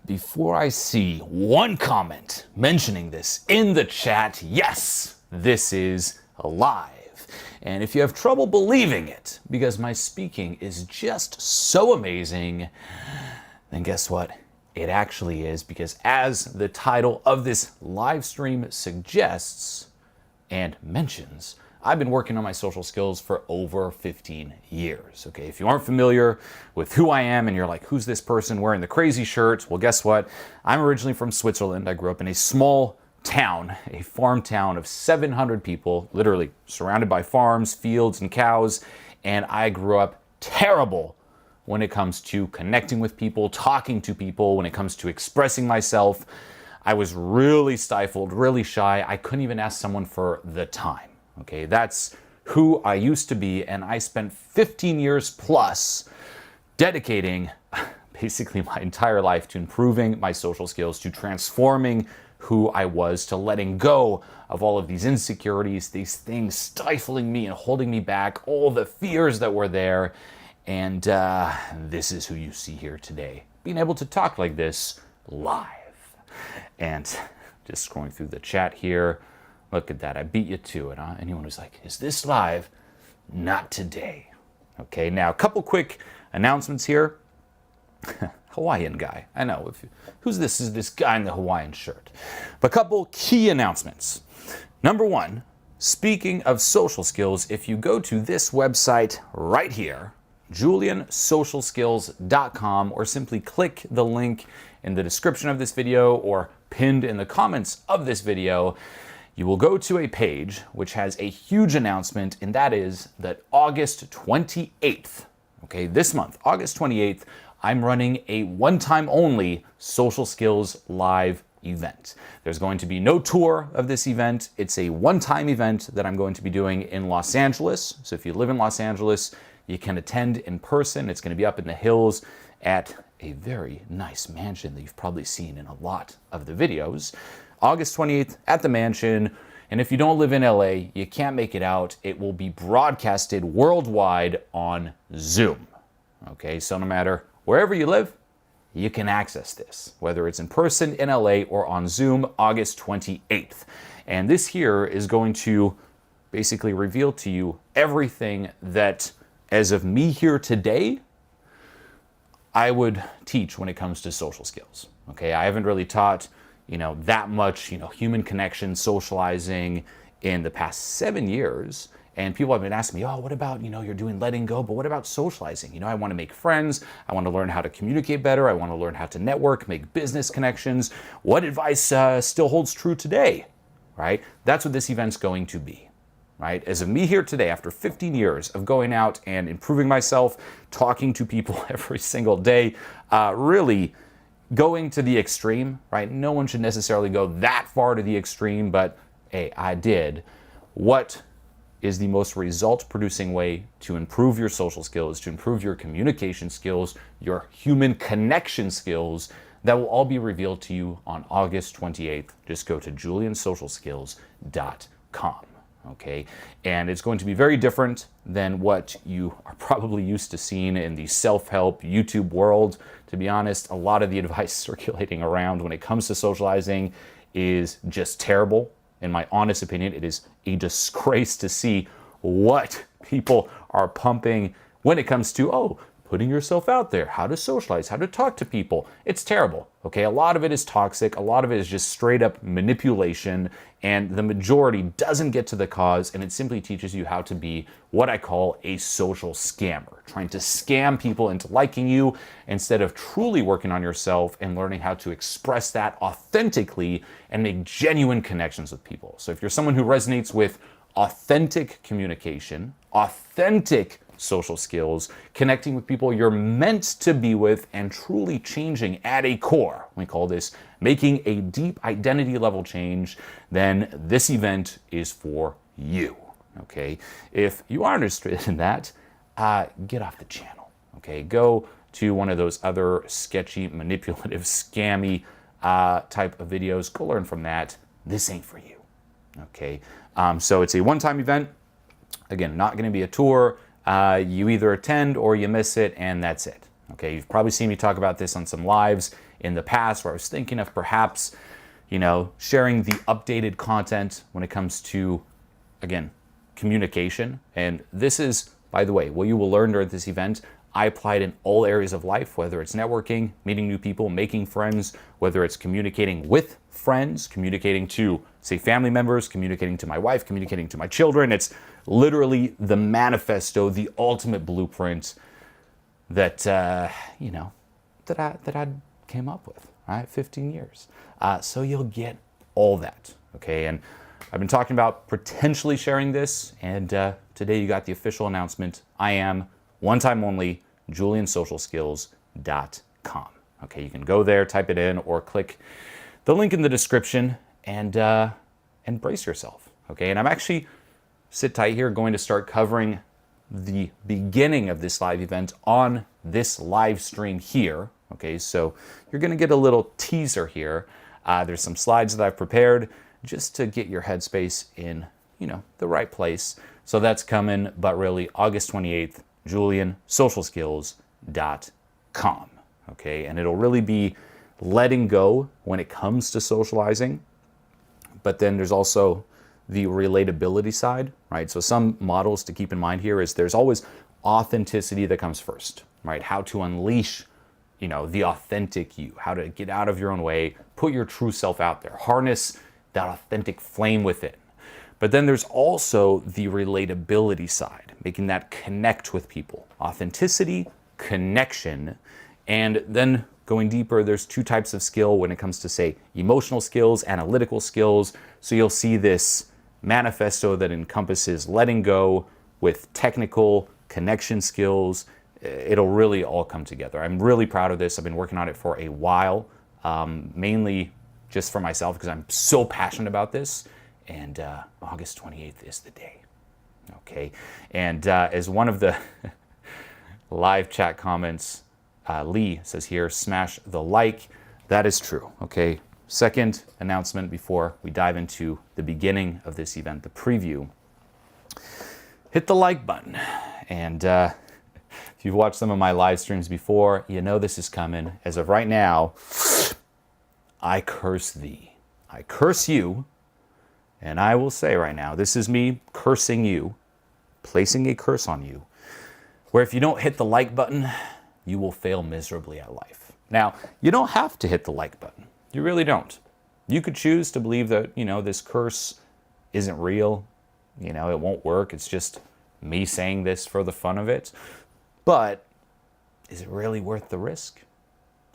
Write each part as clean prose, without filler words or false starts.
before I see one comment mentioning this in the chat, yes, this is live. And if you have trouble believing it because my speaking is just so amazing, then guess what? It actually is, because as the title of this live stream suggests and mentions, I've been working on my social skills for over 15 years. Okay, if you aren't familiar with who I am and you're like, who's this person wearing the crazy shirt? Well, guess what? I'm originally from Switzerland. I grew up in a small town, a farm town of 700 people, literally surrounded by farms, fields, and cows. And I grew up terrible when it comes to connecting with people, talking to people, when it comes to expressing myself. I was really stifled, really shy. I couldn't even ask someone for the time. Okay, that's who I used to be, and I spent 15 years plus dedicating basically my entire life to improving my social skills, to transforming who I was, to letting go of all of these insecurities, these things stifling me and holding me back, all the fears that were there. And this is who you see here today, being able to talk like this live. And just scrolling through the chat here, look at that, I beat you to it, huh? Anyone who's like, is this live? Not today. Okay, now a couple quick announcements here. Hawaiian guy, I know, who's this? Is this guy in the Hawaiian shirt? But a couple key announcements. Number one, speaking of social skills, if you go to this website right here, JulienSocialSkills.com, or simply click the link in the description of this video or pinned in the comments of this video, you will go to a page which has a huge announcement, and that is that August 28th, okay, this month, August 28th, I'm running a one-time only social skills live event. There's going to be no tour of this event. It's a one-time event that I'm going to be doing in Los Angeles. So if you live in Los Angeles, you can attend in person. It's going to be up in the hills at a very nice mansion that you've probably seen in a lot of the videos. August 28th at the mansion. And if you don't live in LA, you can't make it out. It will be broadcasted worldwide on Zoom. Okay, so no matter wherever you live, you can access this, whether it's in person in LA or on Zoom, August 28th. And this here is going to basically reveal to you everything that, as of me here today, I would teach when it comes to social skills. Okay, I haven't really taught that much, human connection, socializing in the past 7 years. And people have been asking me, oh, what about, you're doing letting go, but what about socializing? I want to make friends. I want to learn how to communicate better. I want to learn how to network, make business connections. What advice still holds true today, right? That's what this event's going to be, right? As of me here today, after 15 years of going out and improving myself, talking to people every single day, really going to the extreme, right? No one should necessarily go that far to the extreme, but hey, I did. What is the most result-producing way to improve your social skills, to improve your communication skills, your human connection skills? That will all be revealed to you on August 28th. Just go to JulienSocialSkills.com. Okay, and it's going to be very different than what you are probably used to seeing in the self-help YouTube world. To be honest, a lot of the advice circulating around when it comes to socializing is just terrible. In my honest opinion, it is a disgrace to see what people are pumping when it comes to, putting yourself out there, how to socialize, how to talk to people. It's terrible, okay? A lot of it is toxic. A lot of it is just straight up manipulation, and the majority doesn't get to the cause, and it simply teaches you how to be what I call a social scammer, trying to scam people into liking you instead of truly working on yourself and learning how to express that authentically and make genuine connections with people. So if you're someone who resonates with authentic communication, authentic social skills, connecting with people you're meant to be with, and truly changing at a core, we call this making a deep identity level change, then this event is for you. Okay, if you are interested in that, get off the channel. Okay, go to one of those other sketchy, manipulative, scammy type of videos. Go learn from that. This ain't for you. Okay, so it's a one-time event. Again, not going to be a tour. You either attend or you miss it, and that's it. Okay, you've probably seen me talk about this on some lives in the past where I was thinking of perhaps, sharing the updated content when it comes to, again, communication. And this is, by the way, what you will learn during this event, I applied in all areas of life, whether it's networking, meeting new people, making friends, whether it's communicating with friends, communicating to, say, family members, communicating to my wife, communicating to my children. It's literally the manifesto, the ultimate blueprint that, that I came up with, right? 15 years. So you'll get all that, okay? And I've been talking about potentially sharing this, and today you got the official announcement. I am, one time only, JulienSocialSkills.com. Okay, you can go there, type it in, or click the link in the description and brace yourself. Okay, and I'm actually, sit tight here, going to start covering the beginning of this live event on this live stream here. Okay, so you're going to get a little teaser here. There's some slides that I've prepared just to get your headspace in, the right place. So that's coming, but really August 28th, JulienSocialSkills.com. Okay, and it'll really be letting go when it comes to socializing. But then there's also the relatability side, right? So some models to keep in mind here is there's always authenticity that comes first, right? How to unleash, the authentic you, how to get out of your own way, put your true self out there, harness that authentic flame within. But then there's also the relatability side, making that connect with people. Authenticity, connection, and then going deeper, there's two types of skill when it comes to, say, emotional skills, analytical skills. So you'll see this manifesto that encompasses letting go with technical connection skills. It'll really all come together. I'm really proud of this. I've been working on it for a while, mainly just for myself because I'm so passionate about this. And August 28th is the day. Okay. And as one of the live chat comments, Lee says here, smash the like. That is true. Okay. Second announcement before we dive into the beginning of this event, the preview. Hit the like button. And if you've watched some of my live streams before, this is coming. As of right now, I curse thee. I curse you. And I will say right now, this is me cursing you, placing a curse on you, where if you don't hit the like button, you will fail miserably at life. Now, you don't have to hit the like button. You really don't. You could choose to believe that, this curse isn't real. It won't work. It's just me saying this for the fun of it. But is it really worth the risk?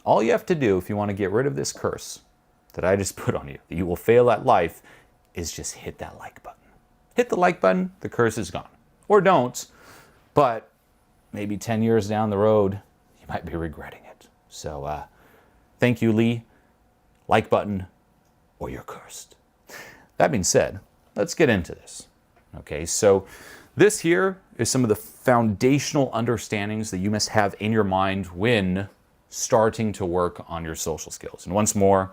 All you have to do if you want to get rid of this curse that I just put on you, that you will fail at life, is just hit that like button. Hit the like button, the curse is gone. Or don't, but maybe 10 years down the road, you might be regretting it. So thank you, Lee. Like button, or you're cursed. That being said, let's get into this. Okay, so this here is some of the foundational understandings that you must have in your mind when starting to work on your social skills. And once more,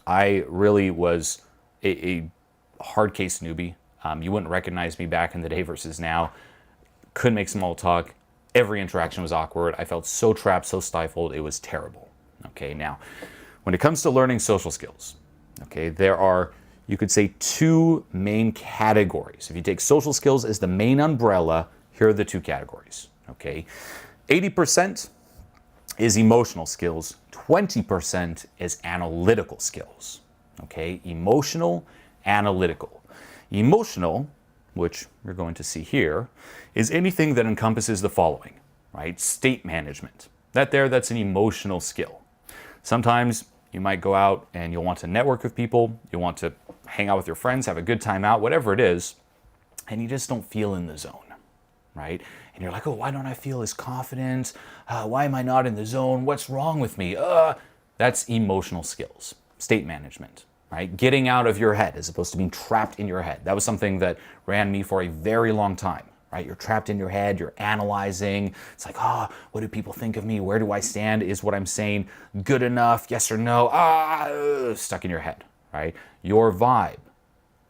I really was a hard case newbie. You wouldn't recognize me back in the day versus now. Couldn't make small talk. Every interaction was awkward. I felt so trapped, so stifled. It was terrible. Okay, now, when it comes to learning social skills, okay, there are, you could say, two main categories. If you take social skills as the main umbrella, here are the two categories. Okay, 80% is emotional skills, 20% is analytical skills. Okay, emotional, analytical. Emotional, which you're going to see here, is anything that encompasses the following, right? State management. That's an emotional skill. Sometimes you might go out and you'll want to network with people, you'll want to hang out with your friends, have a good time out, whatever it is, and you just don't feel in the zone, right? And you're like, oh, why don't I feel as confident? Why am I not in the zone? What's wrong with me? That's emotional skills. State management, right? Getting out of your head as opposed to being trapped in your head. That was something that ran me for a very long time, right? You're trapped in your head, you're analyzing. It's like, what do people think of me? Where do I stand? Is what I'm saying good enough? Yes or no? Stuck in your head, right? Your vibe,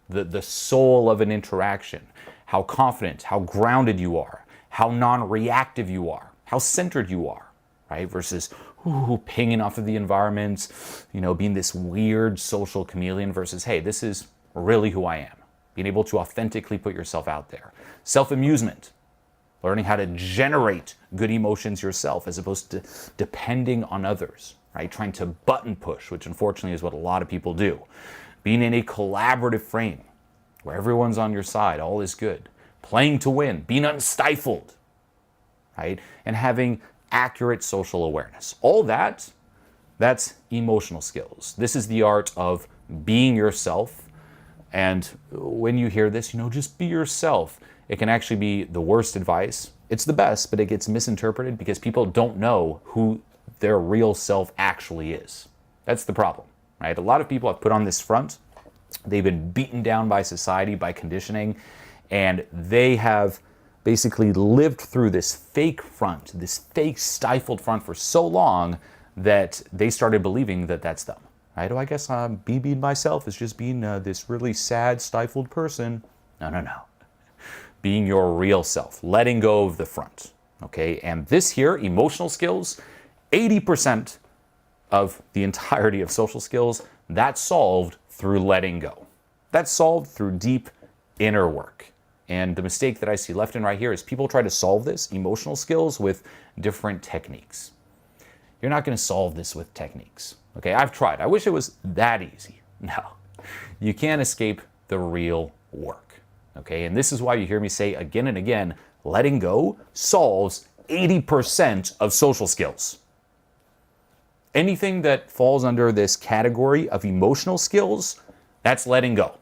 the soul of an interaction, how confident, how grounded you are, how non-reactive you are, how centered you are, right? Versus pinging off of the environment, being this weird social chameleon versus, hey, this is really who I am. Being able to authentically put yourself out there. Self-amusement, learning how to generate good emotions yourself as opposed to depending on others, right? Trying to button push, which unfortunately is what a lot of people do. Being in a collaborative frame where everyone's on your side, all is good. Playing to win, being unstifled, right? And having accurate social awareness. All that's emotional skills. This is the art of being yourself. And when you hear this, just be yourself. It can actually be the worst advice. It's the best, but it gets misinterpreted because people don't know who their real self actually is. That's the problem, right? A lot of people have put on this front. They've been beaten down by society, by conditioning, and they have basically lived through this fake front, this fake stifled front for so long that they started believing that that's them. Right? Oh, I guess being myself is just being this really sad, stifled person. No. Being your real self, letting go of the front. Okay, and this here, emotional skills, 80% of the entirety of social skills, that's solved through letting go. That's solved through deep inner work. And the mistake that I see left and right here is people try to solve this, emotional skills, with different techniques. You're not going to solve this with techniques. Okay, I've tried. I wish it was that easy. No, you can't escape the real work. Okay, and this is why you hear me say again and again, letting go solves 80% of social skills. Anything that falls under this category of emotional skills, that's letting go.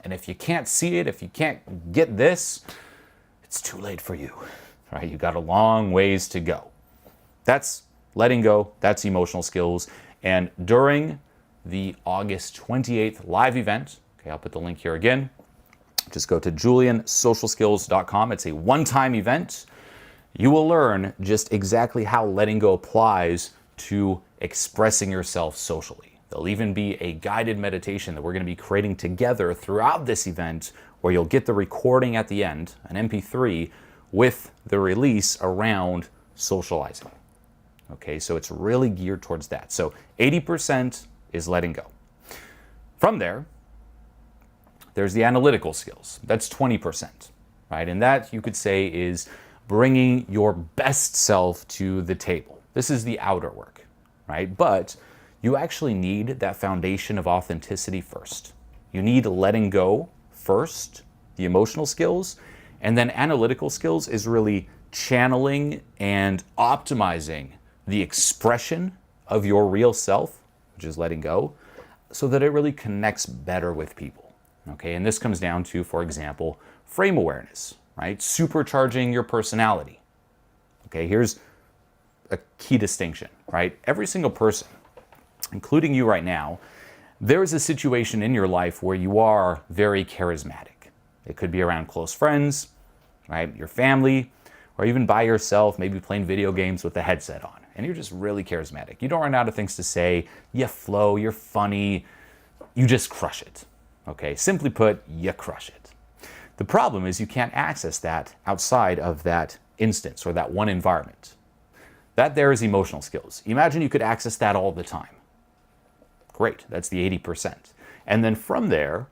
And if you can't see it, if you can't get this, it's too late for you, right? You got a long ways to go. That's letting go, that's emotional skills. And during the August 28th live event, okay, I'll put the link here again. Just go to JulienSocialSkills.com. It's a one-time event. You will learn just exactly how letting go applies to expressing yourself socially. There'll even be a guided meditation that we're going to be creating together throughout this event, where you'll get the recording at the end, an MP3, with the release around socializing. Okay, so it's really geared towards that. So 80% is letting go. From there, there's the analytical skills. That's 20%, right? And that, you could say, is bringing your best self to the table. This is the outer work, right? But you actually need that foundation of authenticity first. You need letting go first, the emotional skills, and then analytical skills is really channeling and optimizing the expression of your real self, which is letting go, so that it really connects better with people. Okay, and this comes down to, for example, frame awareness, right? Supercharging your personality. Okay, here's a key distinction, right? Every single person, including you right now, there is a situation in your life where you are very charismatic. It could be around close friends, right? Your family, or even by yourself, maybe playing video games with the headset on. And you're just really charismatic. You don't run out of things to say. You flow, you're funny, you just crush it. Okay, simply put, you crush it. The problem is you can't access that outside of that instance or that one environment. That there is emotional skills. Imagine you could access that all the time. Great, that's the 80%. And then from there,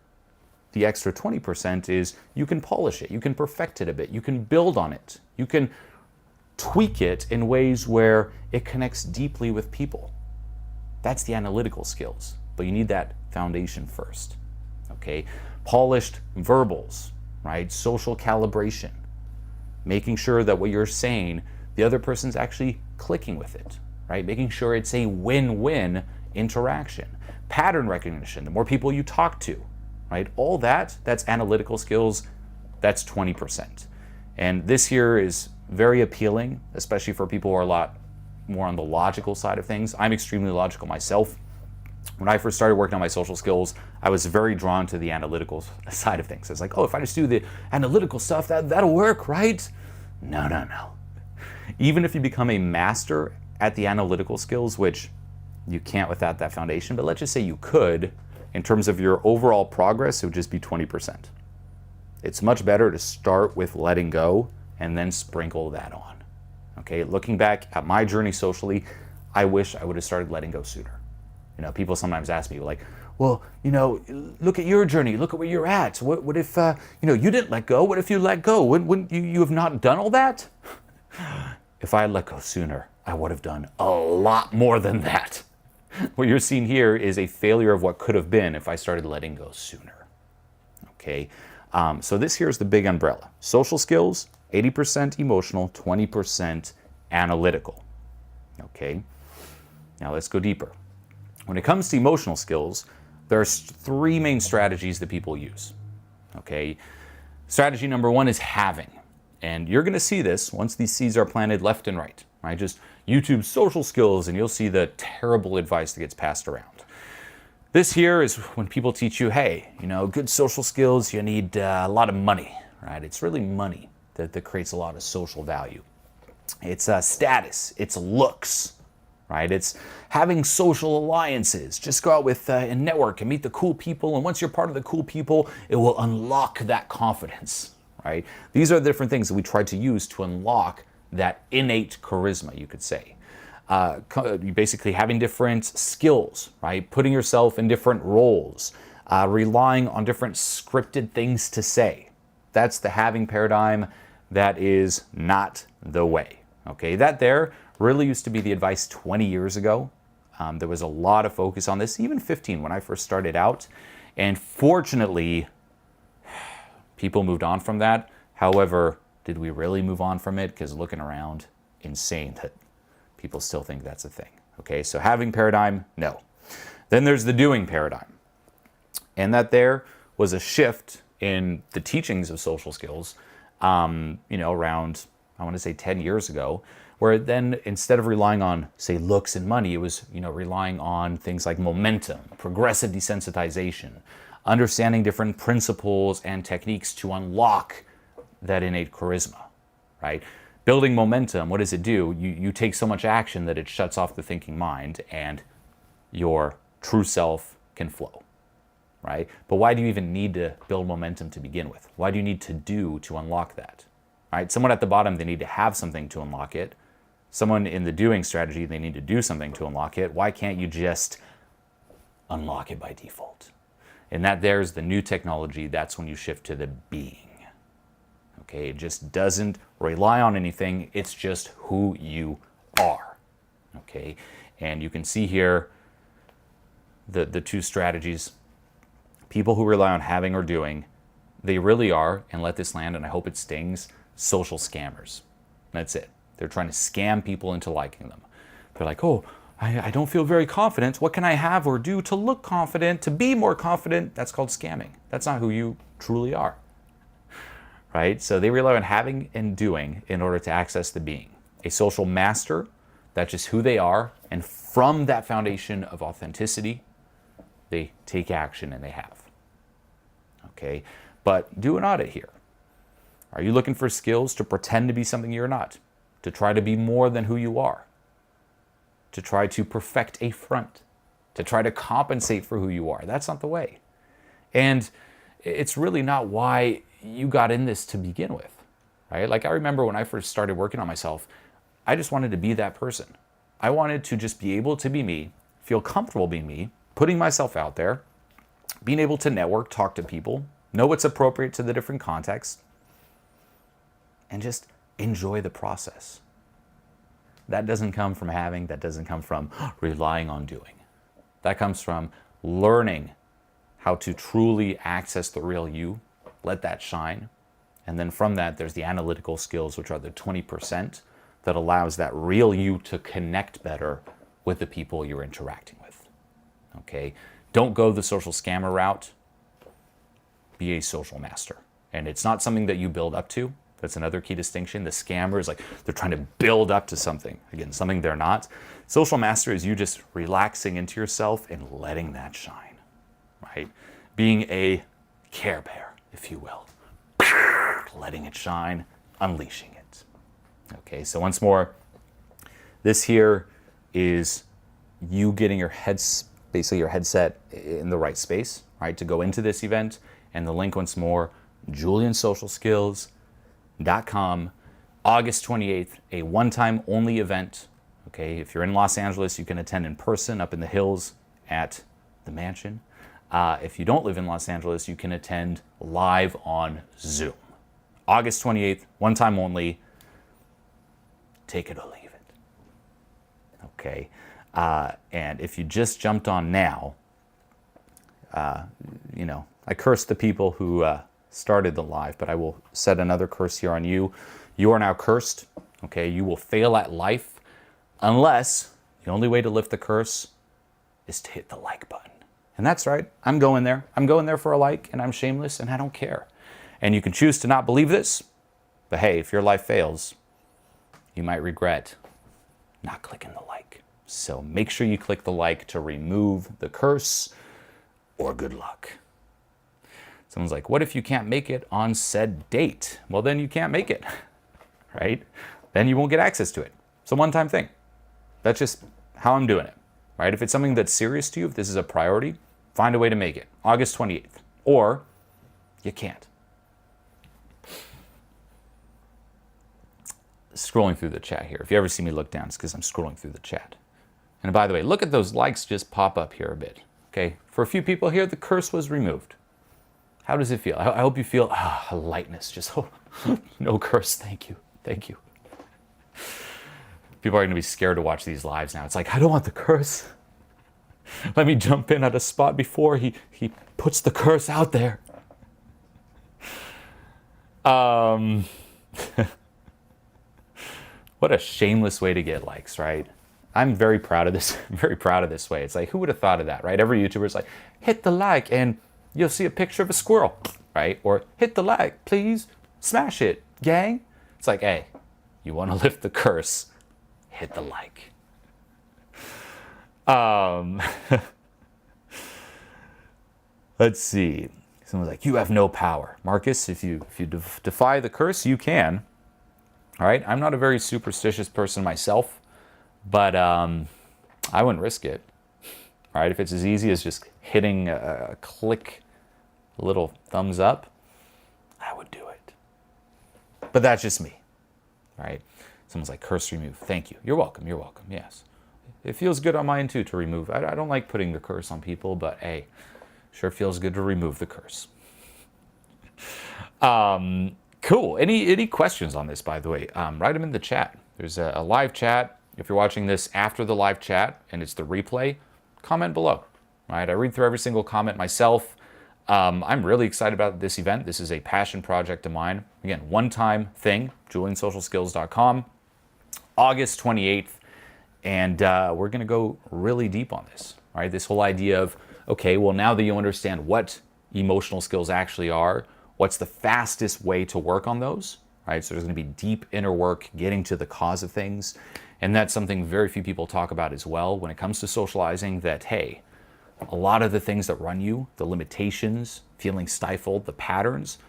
the extra 20% is you can polish it, you can perfect it a bit, you can build on it, you can tweak it in ways where it connects deeply with people. That's the analytical skills, but you need that foundation first. Okay, polished verbals, right? Social calibration, making sure that what you're saying, the other person's actually clicking with it, right? Making sure it's a win-win interaction. Pattern recognition, the more people you talk to, right? All that's analytical skills, that's 20%. And this here is very appealing, especially for people who are a lot more on the logical side of things. I'm extremely logical myself. When I first started working on my social skills, I was very drawn to the analytical side of things. I was like, oh, if I just do the analytical stuff, that'll work, right? No. Even if you become a master at the analytical skills, which you can't without that foundation, but let's just say you could, in terms of your overall progress, it would just be 20%. It's much better to start with letting go and then sprinkle that on. Okay, looking back at my journey socially, I wish I would have started letting go sooner. You know, people sometimes ask me like, well, you know, look at your journey, look at where you're at. What if, you know, you didn't let go? What if you let go? Wouldn't you have not done all that? If I had let go sooner, I would have done a lot more than that. What you're seeing here is a failure of what could have been if I started letting go sooner. Okay, so this here is the big umbrella. Social skills, 80% emotional, 20% analytical. Okay, now let's go deeper. When it comes to emotional skills, there's three main strategies that people use. Okay, strategy number one is having. And you're going to see this once these seeds are planted left and right. Right? Just YouTube social skills and you'll see the terrible advice that gets passed around. This here is when people teach you, hey, you know, good social skills, you need a lot of money. Right? It's really money that creates a lot of social value. It's status, it's looks. Right? It's having social alliances. Just go out with and network and meet the cool people. And once you're part of the cool people, it will unlock that confidence. Right? These are the different things that we try to use to unlock that innate charisma, you could say. Basically having different skills, right? Putting yourself in different roles, relying on different scripted things to say. That's the having paradigm. That is not the way. Okay, that there really used to be the advice 20 years ago. There was a lot of focus on this, even 15 when I first started out. And fortunately, people moved on from that. However, did we really move on from it? Because looking around, insane that people still think that's a thing. Okay, so having paradigm, no. Then there's the doing paradigm. And that there was a shift in the teachings of social skills, you know, around, I want to say 10 years ago, where then instead of relying on, say, looks and money, it was, you know, relying on things like momentum, progressive desensitization, understanding different principles and techniques to unlock that innate charisma, right? Building momentum, what does it do? You take so much action that it shuts off the thinking mind and your true self can flow, right? But why do you even need to build momentum to begin with? Why do you need to do to unlock that, right? Someone at the bottom, they need to have something to unlock it. Someone in the doing strategy, they need to do something to unlock it. Why can't you just unlock it by default? And that there's the new technology. That's when you shift to the being. Okay, it just doesn't rely on anything. It's just who you are. Okay, and you can see here the two strategies. People who rely on having or doing, they really are, and let this land, and I hope it stings, social scammers. That's it. They're trying to scam people into liking them. They're like, oh, I don't feel very confident. What can I have or do to look confident, to be more confident? That's called scamming. That's not who you truly are, right? So they rely on having and doing in order to access the being. A social master, that's just who they are. And from that foundation of authenticity, they take action and they have. Okay, but do an audit here. Are you looking for skills to pretend to be something you're not? To try to be more than who you are? To try to perfect a front, to try to compensate for who you are? That's not the way. And it's really not why you got in this to begin with, right? Like I remember when I first started working on myself, I just wanted to be that person. I wanted to just be able to be me, feel comfortable being me, putting myself out there, being able to network, talk to people, know what's appropriate to the different contexts, and just enjoy the process. That doesn't come from having, that doesn't come from relying on doing. That comes from learning how to truly access the real you, let that shine. And then from that, there's the analytical skills, which are the 20% that allows that real you to connect better with the people you're interacting with. Okay? Don't go the social scammer route. Be a social master. And it's not something that you build up to. That's another key distinction. The scammer is like they're trying to build up to something. Again, something they're not. Social master is you just relaxing into yourself and letting that shine, right? Being a Care Bear, if you will. Letting it shine, unleashing it. Okay, so once more, this here is you getting your basically your headset in the right space, right, to go into this event. And the link once more, JulienSocialSkills.com. August 28th, a one-time only event. Okay, if you're in Los Angeles, you can attend in person up in the hills at the mansion. If you don't live in Los Angeles, you can attend live on Zoom. August 28th, one time only. Take it or leave it. Okay, and if you just jumped on now, I cursed the people who started the live, but I will set another curse here on you. You are now cursed. Okay, you will fail at life unless the only way to lift the curse is to hit the like button. And that's right, I'm going there. I'm going there for a like, and I'm shameless, and I don't care. And you can choose to not believe this, but hey, if your life fails, you might regret not clicking the like. So make sure you click the like to remove the curse, or good luck. Someone's like, what if you can't make it on said date? Well, then you can't make it, right? Then you won't get access to it. It's a one-time thing. That's just how I'm doing it, right? If it's something that's serious to you, if this is a priority, find a way to make it. August 28th, or you can't. Scrolling through the chat here. If you ever see me look down, it's because I'm scrolling through the chat. And by the way, look at those likes just pop up here a bit. Okay, for a few people here, the curse was removed. How does it feel? I hope you feel a lightness. Just no curse. Thank you. Thank you. People are going to be scared to watch these lives now. It's like, I don't want the curse. Let me jump in at a spot before he puts the curse out there. What a shameless way to get likes, right? I'm very proud of this. I'm very proud of this way. It's like, who would have thought of that, right? Every YouTuber is like, hit the like and you'll see a picture of a squirrel, right? Or hit the like, please, smash it, gang. It's like, hey, you want to lift the curse, hit the like. Let's see. Someone's like, you have no power. Marcus, if you defy the curse, you can. All right, I'm not a very superstitious person myself, but I wouldn't risk it. All right, if it's as easy as just hitting a click, a little thumbs up, I would do it. But that's just me. All right, someone's like, curse remove. Thank you. You're welcome. You're welcome. Yes. It feels good on mine too to remove. I don't like putting the curse on people, but hey, sure feels good to remove the curse. Cool. Any questions on this, by the way? Write them in the chat. There's a live chat. If you're watching this after the live chat and it's the replay, comment below. Right? I read through every single comment myself. I'm really excited about this event. This is a passion project of mine. Again, one-time thing, JulienSocialSkills.com, August 28th. And we're going to go really deep on this, right? This whole idea of, okay, well, now that you understand what emotional skills actually are, what's the fastest way to work on those, right? So there's going to be deep inner work, getting to the cause of things. And that's something very few people talk about as well when it comes to socializing, that, hey, a lot of the things that run you, the limitations, feeling stifled, the patterns,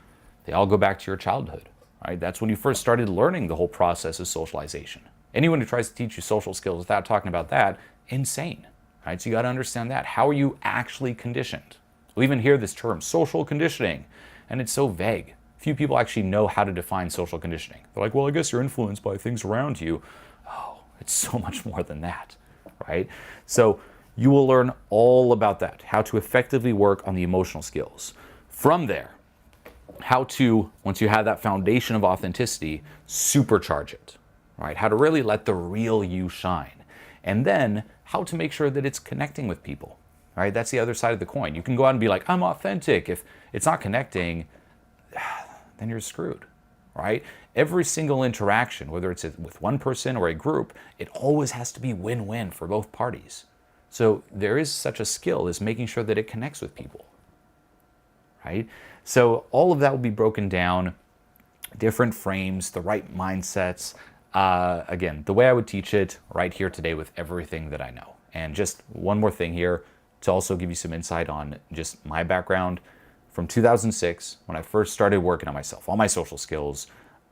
they all go back to your childhood, right? That's when you first started learning the whole process of socialization. Anyone who tries to teach you social skills without talking about that, insane, right? So you got to understand that. How are you actually conditioned? We even hear this term, social conditioning, and it's so vague. Few people actually know how to define social conditioning. They're like, well, I guess you're influenced by things around you. Oh, it's so much more than that, right? So you will learn all about that, how to effectively work on the emotional skills. From there, how to, once you have that foundation of authenticity, supercharge it, right? How to really let the real you shine. And then how to make sure that it's connecting with people, right? That's the other side of the coin. You can go out and be like, I'm authentic. If it's not connecting, then you're screwed, right? Every single interaction, whether it's with one person or a group, it always has to be win-win for both parties. So there is such a skill as making sure that it connects with people, right? So all of that will be broken down, different frames, the right mindsets. Again, the way I would teach it right here today with everything that I know. And just one more thing here to also give you some insight on just my background. From 2006, when I first started working on myself, all my social skills,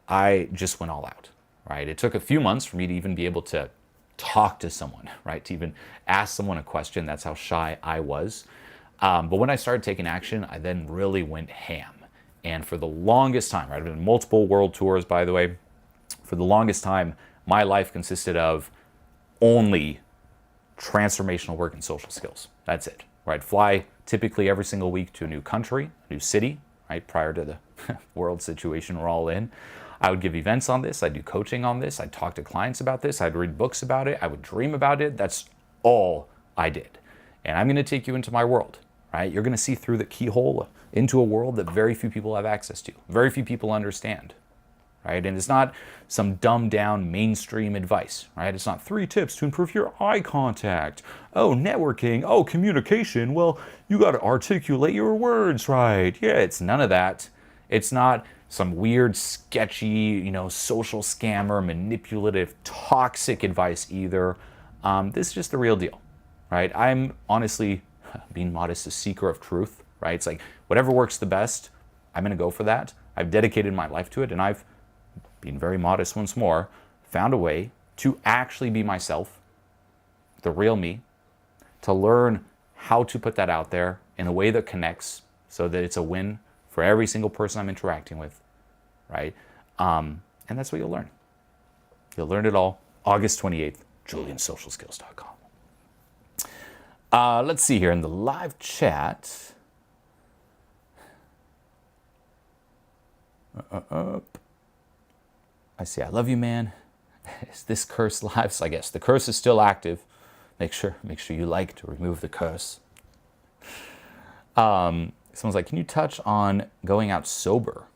I just went all out, right? It took a few months for me to even be able to talk to someone, right? To even ask someone a question. That's how shy I was. But when I started taking action, I then really went ham. And for the longest time, right? I've been on multiple world tours, by the way. For For the longest time, my life consisted of only transformational work and social skills. That's it. Where I'd fly typically every single week to a new country, a new city, right? Prior to the world situation we're all in. I would give events on this. I'd do coaching on this. I'd talk to clients about this. I'd read books about it. I would dream about it. That's all I did. And I'm going to take you into my world, right? You're going to see through the keyhole into a world that very few people have access to. Very few people understand, right? And it's not some dumbed down mainstream advice, right? It's not 3 tips to improve your eye contact. Oh, networking. Oh, communication. Well, you got to articulate your words right. Yeah, it's none of that. It's not some weird, sketchy, social scammer, manipulative, toxic advice either. This is just the real deal, right? I'm honestly, being modest, a seeker of truth, right? It's like whatever works the best, I'm going to go for that. I've dedicated my life to it, and I've, being very modest once more, found a way to actually be myself, the real me, to learn how to put that out there in a way that connects so that it's a win for every single person I'm interacting with, right? And that's what you'll learn. You'll learn it all August 28th, JulienSocialSkills.com. Let's see here in the live chat. I see, I love you, man. Is this curse live? So I guess the curse is still active. Make sure you like to remove the curse. Someone's like, can you touch on going out sober?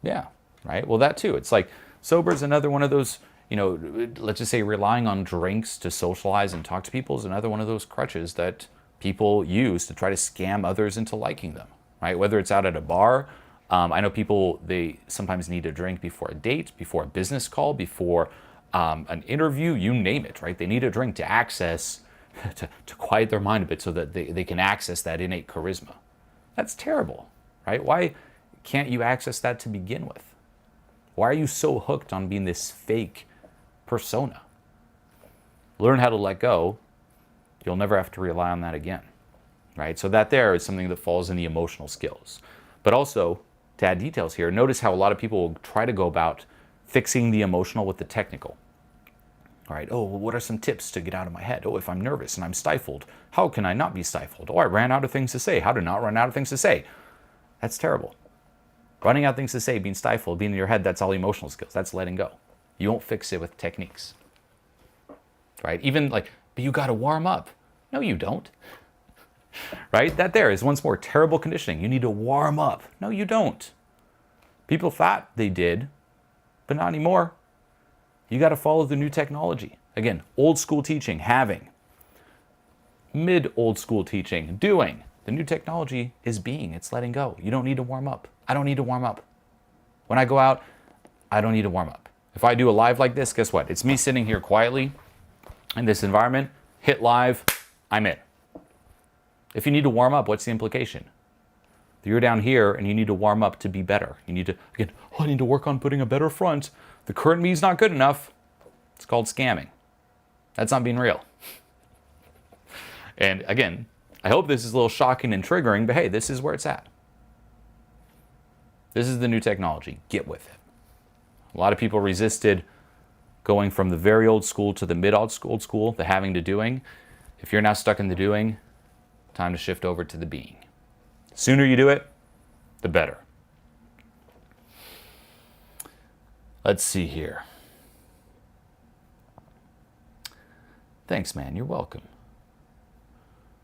Yeah, right. Well, that too. It's like sober is another one of those, let's just say relying on drinks to socialize and talk to people is another one of those crutches that people use to try to scam others into liking them, right? Whether it's out at a bar. I know people, they sometimes need a drink before a date, before a business call, before an interview, you name it, right? They need a drink to access, to quiet their mind a bit so that they can access that innate charisma. That's terrible, right? Why can't you access that to begin with? Why are you so hooked on being this fake persona? Learn how to let go. You'll never have to rely on that again, right? So that there is something that falls in the emotional skills. But also, to add details here, notice how a lot of people will try to go about fixing the emotional with the technical. All right, oh, well, what are some tips to get out of my head? Oh, if I'm nervous and I'm stifled, how can I not be stifled? Oh, I ran out of things to say. How to not run out of things to say? That's terrible. Running out of things to say, being stifled, being in your head, that's all emotional skills. That's letting go. You won't fix it with techniques, right? Even like, but you got to warm up. No, you don't. Right? That there is once more terrible conditioning. You need to warm up. No, you don't. People thought they did, but not anymore. You got to follow the new technology. Again, old school teaching, having. Mid-old school teaching, doing. The new technology is being. It's letting go. You don't need to warm up. I don't need to warm up. When I go out, I don't need to warm up. If I do a live like this, guess what? It's me sitting here quietly in this environment, hit live, I'm in. If you need to warm up, what's the implication? You're down here and you need to warm up to be better. You need to, again, I need to work on putting a better front. The current me is not good enough. It's called scamming. That's not being real. And again, I hope this is a little shocking and triggering, but hey, this is where it's at. This is the new technology. Get with it. A lot of people resisted going from the very old school to the mid-old school, the having to doing. If you're now stuck in the doing, time to shift over to the being. The sooner you do it, the better. Let's see here. Thanks, man. You're welcome.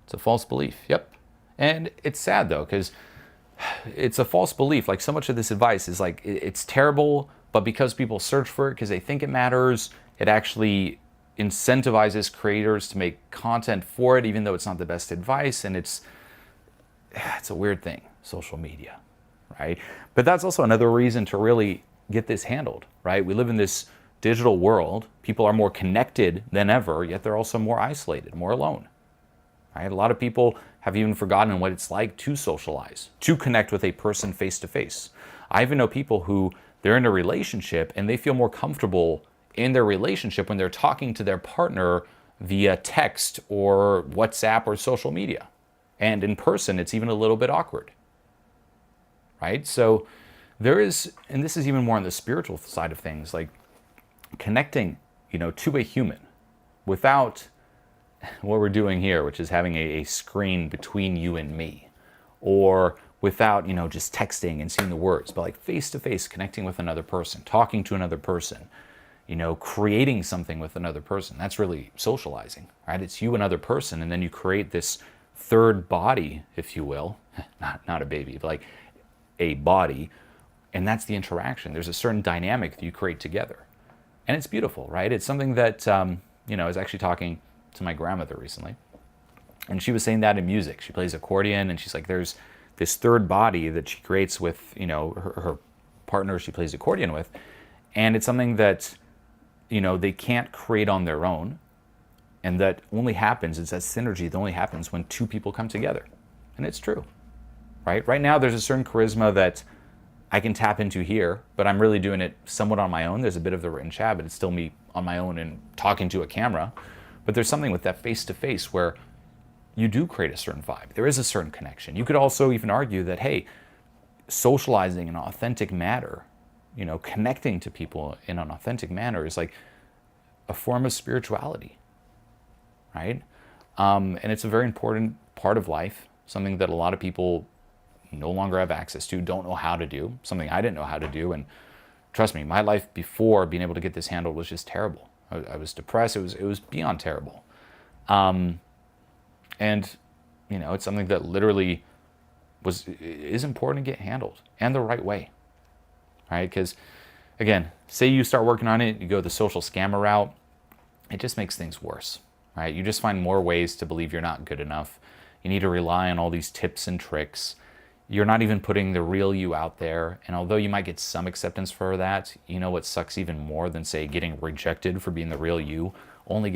It's a false belief. Yep. And it's sad, though, because it's a false belief. Like, so much of this advice is like, it's terrible, but because people search for it because they think it matters, it actually incentivizes creators to make content for it, even though it's not the best advice. And it's a weird thing, social media, right? But that's also another reason to really get this handled, right? We live in this digital world. People are more connected than ever, yet they're also more isolated, more alone, right? A lot of people have even forgotten what it's like to socialize, to connect with a person face to face. I even know people who they're in a relationship and they feel more comfortable in their relationship when they're talking to their partner via text or WhatsApp or social media. And in person, it's even a little bit awkward, right? So there is, and this is even more on the spiritual side of things, like connecting, to a human without what we're doing here, which is having a screen between you and me, or without, just texting and seeing the words, but like face to face, connecting with another person, talking to another person, creating something with another person. That's really socializing, right? It's you, another person, and then you create this third body, if you will, not a baby, but like a body, and that's the interaction. There's a certain dynamic that you create together, and it's beautiful, right? It's something that, I was actually talking to my grandmother recently, and she was saying that in music. She plays accordion, and she's like, there's this third body that she creates with, her partner she plays accordion with, and it's something that, they can't create on their own, and that only happens, it's that synergy that only happens when two people come together. And it's true, right? Right now, there's a certain charisma that I can tap into here, but I'm really doing it somewhat on my own. There's a bit of the written chat, but it's still me on my own and talking to a camera. But there's something with that face-to-face where you do create a certain vibe. There is a certain connection. You could also even argue that, hey, socializing in an authentic manner, connecting to people in an authentic manner is like a form of spirituality, right? And it's a very important part of life, something that a lot of people no longer have access to, don't know how to do, something I didn't know how to do. And trust me, my life before being able to get this handled was just terrible. I was depressed. It was beyond terrible. And, it's something that literally is important to get handled, and the right way, right? Because, again, say you start working on it, you go the social scammer route, it just makes things worse, right? You just find more ways to believe you're not good enough. You need to rely on all these tips and tricks. You're not even putting the real you out there. And although you might get some acceptance for that, what sucks even more than, say, getting rejected for being the real you, only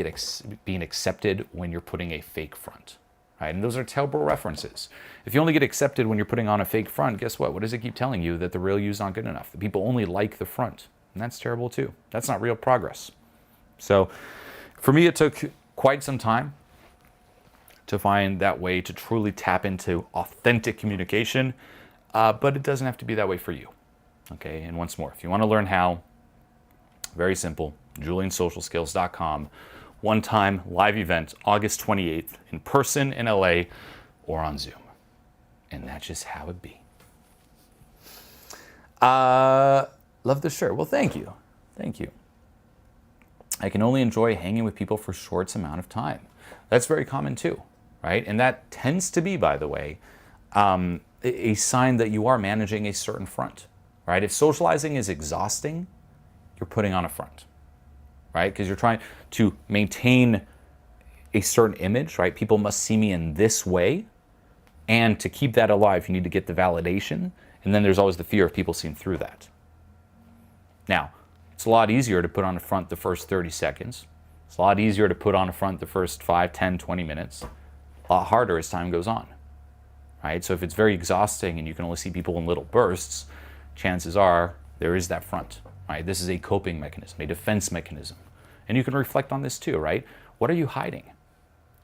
being accepted when you're putting a fake front, right? And those are terrible references. If you only get accepted when you're putting on a fake front, guess what? What does it keep telling you? That the real you's not good enough. The people only like the front. And that's terrible too. That's not real progress. So for me, it took quite some time to find that way to truly tap into authentic communication, but it doesn't have to be that way for you, okay? And once more, if you want to learn how, very simple, JulienSocialSkills.com, one-time live event, August 28th, in person in LA or on Zoom. And that's just how it be. Love the shirt. Well, thank you. Thank you. I can only enjoy hanging with people for short amount of time. That's very common too, right? And that tends to be, by the way, a sign that you are managing a certain front, right? If socializing is exhausting, you're putting on a front, right? Because you're trying to maintain a certain image, right? People must see me in this way. And to keep that alive, you need to get the validation. And then there's always the fear of people seeing through that. Now, it's a lot easier to put on a front the first 30 seconds. It's a lot easier to put on a front the first 5, 10, 20 minutes. A lot harder as time goes on, right? So if it's very exhausting and you can only see people in little bursts, chances are there is that front, right? This is a coping mechanism, a defense mechanism. And you can reflect on this too, right? What are you hiding?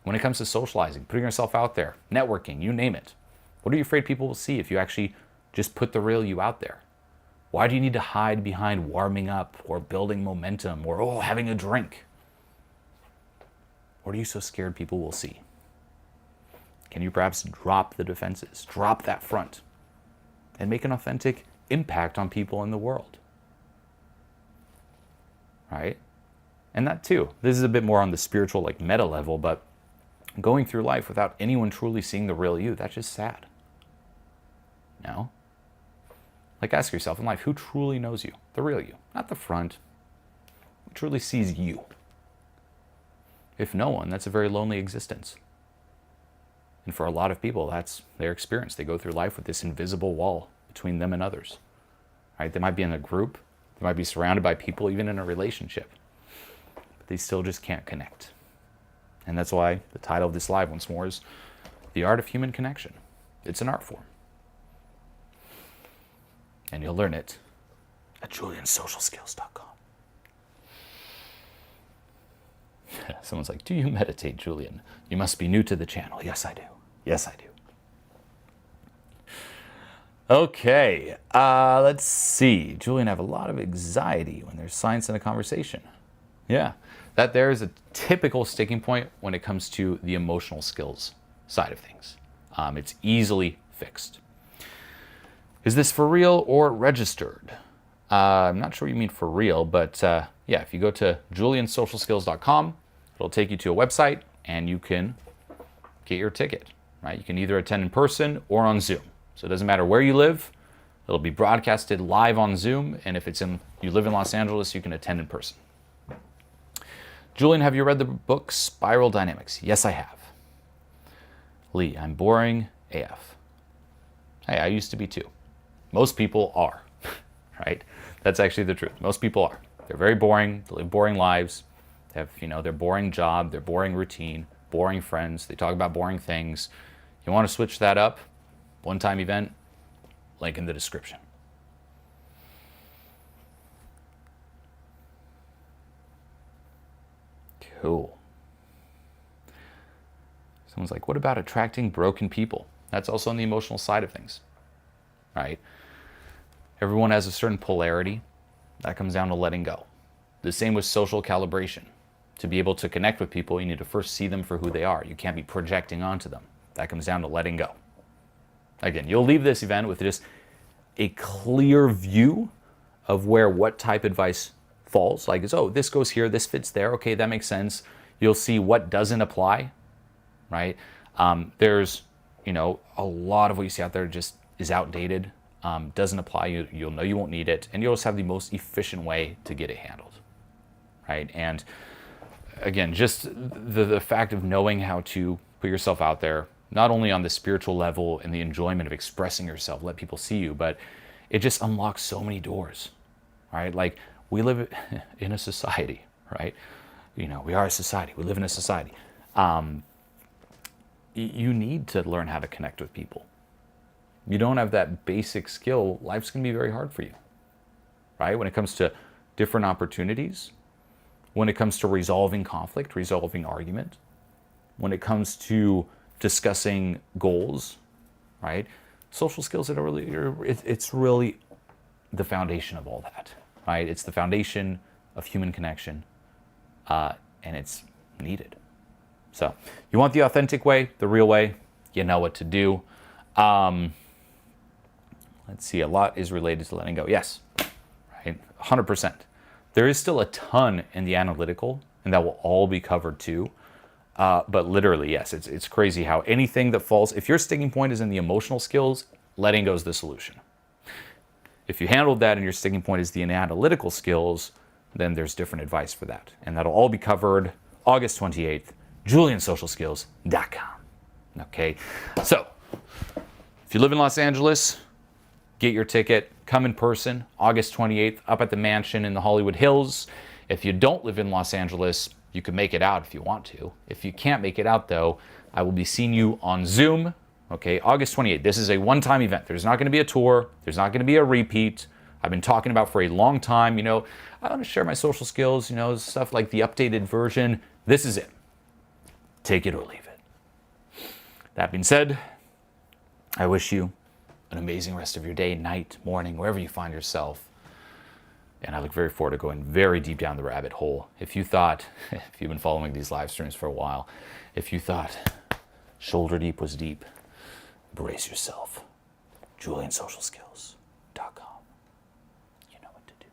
When it comes to socializing, putting yourself out there, networking, you name it. What are you afraid people will see if you actually just put the real you out there? Why do you need to hide behind warming up or building momentum or, having a drink? What are you so scared people will see? Can you perhaps drop the defenses, drop that front, and make an authentic impact on people in the world? Right? And that too, this is a bit more on the spiritual, like meta level, but going through life without anyone truly seeing the real you, that's just sad. No? Like, ask yourself in life, who truly knows you? The real you, not the front. Who truly sees you? If no one, that's a very lonely existence. And for a lot of people, that's their experience. They go through life with this invisible wall between them and others. Right? They might be in a group, they might be surrounded by people, even in a relationship, but they still just can't connect. And that's why the title of this live, once more, is The Art of Human Connection. It's an art form. And you'll learn it at JulienSocialSkills.com. Someone's like, do you meditate, Julien? You must be new to the channel. Yes, I do. Yes, I do. Okay, let's see. Julian, have a lot of anxiety when there's science in a conversation. Yeah, that there is a typical sticking point when it comes to the emotional skills side of things. It's easily fixed. Is this for real or registered? I'm not sure what you mean for real, but yeah, if you go to JulienSocialSkills.com, it'll take you to a website and you can get your ticket, right? You can either attend in person or on Zoom. So it doesn't matter where you live, it'll be broadcasted live on Zoom, and if you live in Los Angeles, you can attend in person. Julian, have you read the book Spiral Dynamics? Yes, I have. Lee, I'm boring AF. Hey, I used to be too. Most people are, right? That's actually the truth. Most people are. They're very boring, they live boring lives, they have, their boring job, their boring routine, boring friends, they talk about boring things. You want to switch that up? One-time event, link in the description. Cool. Someone's like, what about attracting broken people? That's also on the emotional side of things, right? Everyone has a certain polarity. That comes down to letting go. The same with social calibration. To be able to connect with people, you need to first see them for who they are. You can't be projecting onto them. That comes down to letting go. Again, you'll leave this event with just a clear view of where what type advice falls. Like, oh, this goes here, this fits there. Okay, that makes sense. You'll see what doesn't apply, right? There's, a lot of what you see out there just is outdated, doesn't apply. You'll know you won't need it, and you'll just have the most efficient way to get it handled, right? And again, just the fact of knowing how to put yourself out there, not only on the spiritual level and the enjoyment of expressing yourself, let people see you, but it just unlocks so many doors, right? Like, we live in a society, right? We are a society. We live in a society. You need to learn how to connect with people. You don't have that basic skill, life's going to be very hard for you, right? When it comes to different opportunities, when it comes to resolving conflict, resolving argument, when it comes to discussing goals, right? Social skills it's really the foundation of all that, right? It's the foundation of human connection, and it's needed. So you want the authentic way, the real way, you know what to do. Let's see, a lot is related to letting go. Yes, right, 100%. There is still a ton in the analytical, and that will all be covered too. But literally, yes, it's crazy how anything that falls, if your sticking point is in the emotional skills, letting go is the solution. If you handled that and your sticking point is the analytical skills, then there's different advice for that. And that'll all be covered August 28th, JulienSocialSkills.com. Okay, so if you live in Los Angeles, get your ticket, come in person, August 28th, up at the mansion in the Hollywood Hills. If you don't live in Los Angeles, you can make it out if you want to. If you can't make it out though, I will be seeing you on Zoom, okay, August 28th. This is a one-time event. There's not gonna be a tour. There's not gonna be a repeat. I've been talking about for a long time, I want to share my social skills, stuff like the updated version. This is it. Take it or leave it. That being said, I wish you an amazing rest of your day, night, morning, wherever you find yourself. And I look very forward to going very deep down the rabbit hole. If you thought, if you've been following these live streams for a while, if you thought shoulder deep was deep, brace yourself. JulienSocialSkills.com. You know what to do.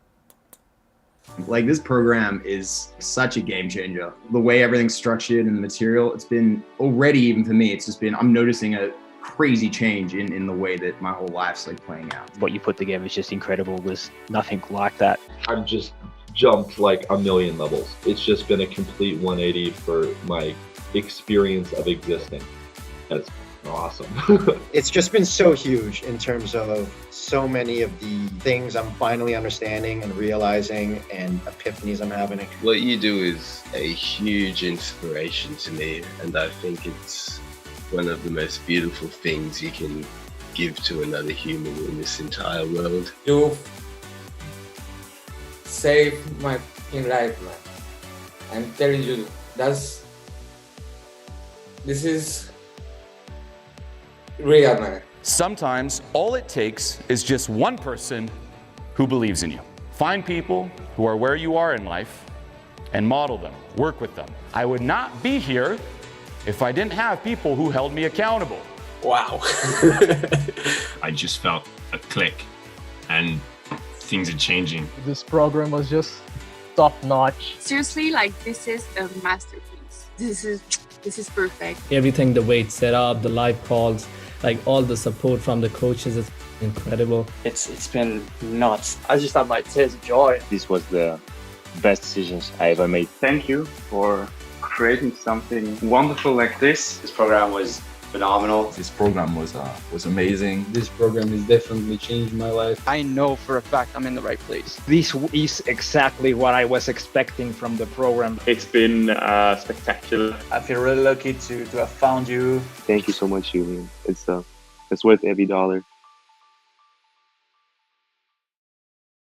Like, this program is such a game changer. The way everything's structured and the material, it's been already, even for me, I'm noticing a crazy change in the way that my whole life's like playing out. What you put together is just incredible. There's nothing like that. I've just jumped like a million levels. It's just been a complete 180 for my experience of existing. That's awesome. It's just been so huge in terms of so many of the things I'm finally understanding and realizing and epiphanies I'm having. What you do is a huge inspiration to me, and I think it's one of the most beautiful things you can give to another human in this entire world. You saved my life, man. I'm telling you, this is real, man. Sometimes all it takes is just one person who believes in you. Find people who are where you are in life and model them, work with them. I would not be here if I didn't have people who held me accountable. Wow. I just felt a click and things are changing. This program was just top notch. Seriously, like this is a masterpiece. This is perfect. Everything, the way it's set up, the live calls, like all the support from the coaches is incredible. It's been nuts. I just had my tears of joy. This was the best decisions I ever made. Thank you for creating something wonderful like this. This program was phenomenal. This program was amazing. This program has definitely changed my life. I know for a fact I'm in the right place. This is exactly what I was expecting from the program. It's been spectacular. I feel really lucky to have found you. Thank you so much, Julien. It's worth every dollar.